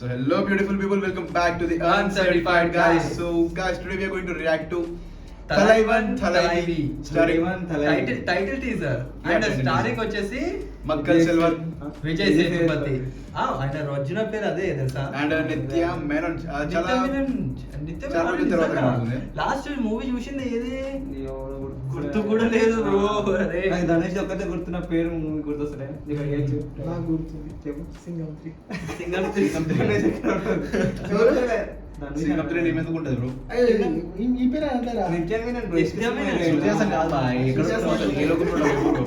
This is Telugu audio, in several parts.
So hello beautiful people, welcome back to the Uncertified guys. So guys, today we are going to react to Thalaivan Thalaivi starring title teaser and starring వచ్చేసి Makal Selvan, Vijay Sethupathi and original పేరు అదే తెలుసా and Nithya Menon. చాలా రోజుల తర్వాత కనబడుతుంది. లాస్ట్ మూవీ చూసింది ఏది గుర్తు కూడా లేదు బ్రో. అరే ధనుష్ ఒక్కటే గుర్తున్న పేరు మూవీ గుర్తొస్తలే నాకు గుర్తుంది చెప్పు సింగం 3 సింగం 3 నేమ్ ఎందుకు ఉంటది బ్రో? ఈ పేరు అంటారా నిత్యం మీనన్ వ్యత్యాసం కాదు బా, ఎక్కడ ఉంటుంది ఏ లోకం bro.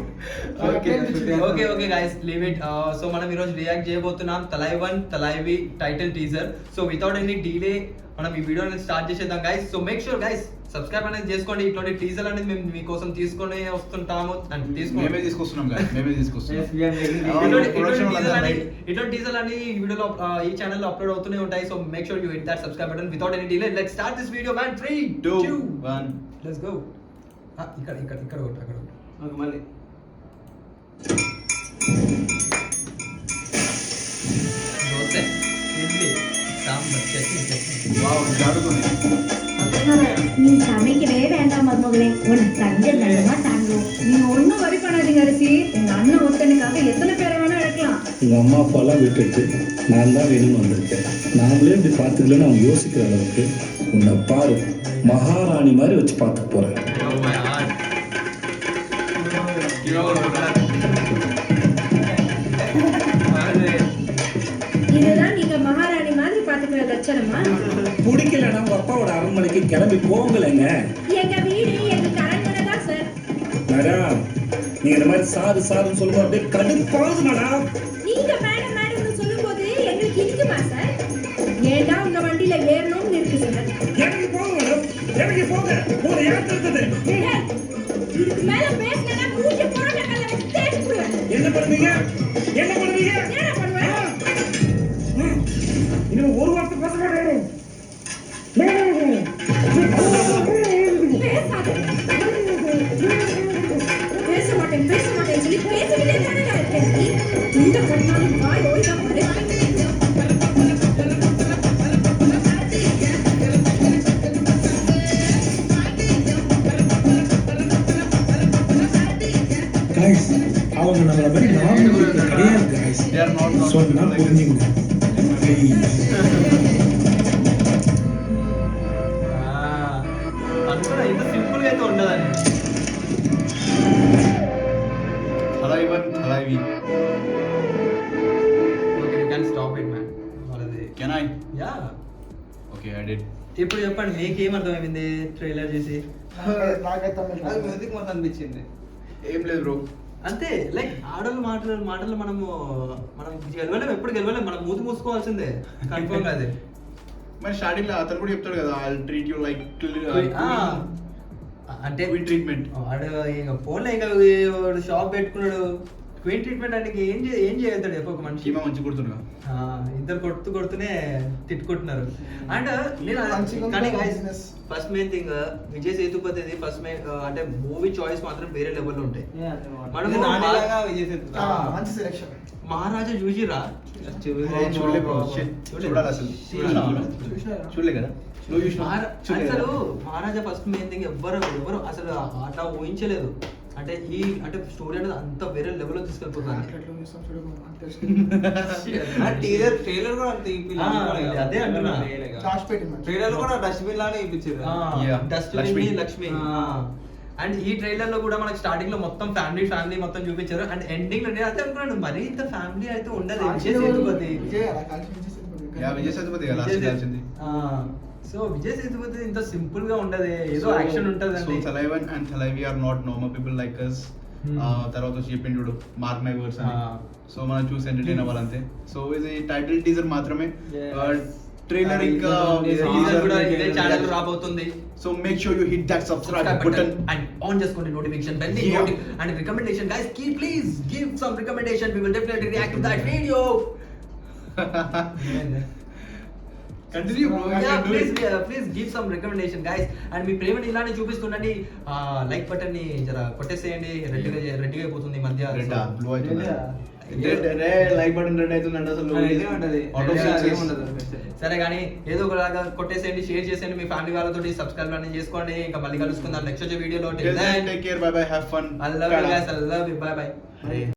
Okay guys leave it. So మనం ఈ రోజు రియాక్ట్ చేయబోతున్నాం Thalaivan Thalaivi title teaser. So without any delay మనం ఈ వీడియో అనేది స్టార్ట్ చేసేద్దాం guys. So make sure guys subscribe అనేది చేసుకోండి. ఇట్లాంటి టీజర్ అనేది మేము మీకోసం తీసుకొని వస్తుంటాము అండ్ మేమే తీసుకొస్తున్నాం guys, మేమే తీసుకొస్తున్నాం. ఇట్లాంటి టీజర్ అని ఈ వీడియోలో ఈ ఛానల్ లో అప్లోడ్ అవుతూనే ఉంటాయి. So make sure you hit that subscribe button without any delay. Let's start this video man. 3 2 1 let's go. ఇక్కడ ఒకటి అక్కడ ఓకే మళ్ళీ దోస ఇడ్లీ సాంబార్ చట్నీ వావ్, జాడుతుంది. நீ சமைக்கவே வேண்டாம் மருமகளே, உன் தங்க நல்லமா தாங்கும். நீ ஒன்னும் வரி பண்ணாதீங்க அரிசி. எங்க அண்ணன் ஒருத்தனுக்காக எத்தனை பேரை வேணா எடுக்கலாம். எங்கள் அம்மா அப்பாலாம் விட்டுட்டு நான் தான் வேணும்னு வந்திருக்கேன். நாமளே இப்படி பார்த்துக்கலன்னு அவங்க யோசிக்கிற அளவுக்கு உன்னை பாரு மகாராணி மாதிரி வச்சு பார்த்துக்க போகிறேன். இதுதான் நீங்க மகாராணி மாதிரி பாத்துக்கிற லட்சணமா? பிடிக்கலன்னா உங்கள் அப்பாவோட அரண்மனைக்கு கிளம்பி போங்கலைங்க. எங்க வீடு எங்க அரண்மனை தான் சார். மேடம் நீங்கள் இந்த மாதிரி சாருன்னு சொல்லுவோம், அப்படியே கடுப்பாகுது மேடம். நீங்க மேடம் மேடம்னு சொல்லும்போது எங்களுக்கு இருக்குமா சார்? ஏண்டா உங்க வண்டியில ஏறணும்னு இருக்கு சார். இறங்கி போங்க மேடம், இறங்கி போங்க. ஒரு இடத்துல இருக்குது. ஏய், இதுக்கு மேல பேசினா மூஞ்சி புறக்க கல்ல வச்சு தேய்ச்சி விடுவேன். என்ன பண்ணுவீங்க? என்ன பண்ணுவேன்? இன்னும் ஒரு வார்த்தை பேச மாட்டேன். பேச மாட்டேன் சொல்லி பேசிக்கிட்டே தானே இருக்கேன். இந்த பொண்ணாலும் வாய் ஓய்தா பாரு. Guys, அவங்க நம்மள மாதிரி நார்மல் கிடையாது guys. They are not normal சொன்னா people like புரிஞ்சுங்க please. అనుకున్నా ఇంత సింపుల్ గా అయితే ఉండదని. Thalaivan Thalaivi. Okay you can stop it man. వాళ్ళది Can I? Yeah. Okay, I did. ఇప్పుడు చెప్పండి మీకు ఏం అర్థమైంది ట్రైలర్ చేసి? నాకైతే అది మ్యూజిక్ మొత్తం అనిపించింది. ఏం లేదు బ్రో. అంతే లైక్ ఆడలు మాటలు మనం గెలవలేం, ఎప్పుడు గెలవలేం. మనం మూతి మూసుకోవాల్సిందే కన్ఫర్మ్ అది. మరి స్టార్టింగ్ లో అతను కూడా చెప్తాడు కదా, ఐ ట్రీట్ యు లైక్ అంటే క్వీన్ ట్రీట్మెంట్. వాడు ఇంకా ఫోన్లో ఇంకా షాప్ పెట్టుకున్నాడు. క్వీన్ ట్రీట్మెంట్ అంటే ఏం చేయగలుగుతాడు ఒక మనిషి? కీమా మంచి గుర్తుండగా. ఇద్దరు కొడుతూనే తిట్టుకుంటున్నారు. అండ్ మంచిగా కానీ ఉంది business. First main thing Vijay Sethupathi first అంటే మూవీ చాయిస్ మాత్రం వేరే లెవెల్లో ఉంటాయి. మనము నానిలాగా విజయ్ సేతుపతి. మంచి సెలెక్షన్. మహారాజా చూసిరా? చూడలే బ్రో, చూడాలి అసలు. చూడలే కదా నువ్వు చూసినావా? అసలు మహారాజా ఫస్ట్ మెయిన్ థింగ్ ఎవరు అసలు అట్లా ఊహించలేదు. అంటే అంటే స్టోరీ అనేది అంత వేరే లెవెల్లో తీసుకెళ్ళిపోతుంది. ట్రైలర్ కూడా అంత అదే అంటున్నా. ట్రైలర్ కూడా డస్ట్బిన్ లానే చూపించారు. డస్ట్బిన్ లక్ష్మి. అండ్ ఈ ట్రైలర్ లో కూడా మనకి స్టార్టింగ్ లో మొత్తం ఫ్యామిలీ మొత్తం చూపించారు. అండ్ ఎండింగ్ లో నేను అదే అనుకున్నాను, మరీ ఇంత ఫ్యామిలీ అయితే ఉండదు విజయ్ సేతుపతి. విజయ్ సేతుపతి కదా లాస్ట్ కలిసింది. సో విజయ్ సేతుపతి ఇంత సింపుల్ గా ఉండదు, ఏదో యాక్షన్ ఉంటది. So Thalaivan and Thalaivi are not normal people like us. తర్వాత చెప్పిండు చూడు మార్క్ మై వర్డ్స్ అని. సో మనం చూసి ఎంటర్టైన్ అవ్వాలంతే. సో ఇది టైటిల్ టీజర్ మాత్రమే. ట్రైలర్ ఇంకా టీజర్ కూడా ఇదే ఛానల్ రాబోతుంది. So make sure you hit that subscribe button and on చేసుకోండి notification bell. And recommendation guys, please give some recommendation. We will definitely react to that video. Continue bro. Please give some recommendation guys. And మీ ప్రేమని ఇలానే చూపిస్తుండండి. లైక్ బటన్ ని జర కొట్టేసేయండి. రెడ్గా అయిపోతుంది ఈ మధ్య. బ్లూ అవుతుంది. లైక్ బటన్ రెడ్ అవుతుందంటే అసలు ఇదే ఉంటది. Auto అదే success. ఉండదు. సరే కానీ ఏదో ఒకలాగా కొట్టేసేయండి, షేర్ చేసేయండి, మీ ఫ్యామిలీ వాళ్ళతో సబ్స్క్రైబ్ అనేది చేసుకోండి. ఇంకా మళ్ళీ కలుసుకుందాం నెక్స్ట్ వచ్చే వీడియోలో. Take care, bye bye, have fun. I love you guys, I love you, bye bye.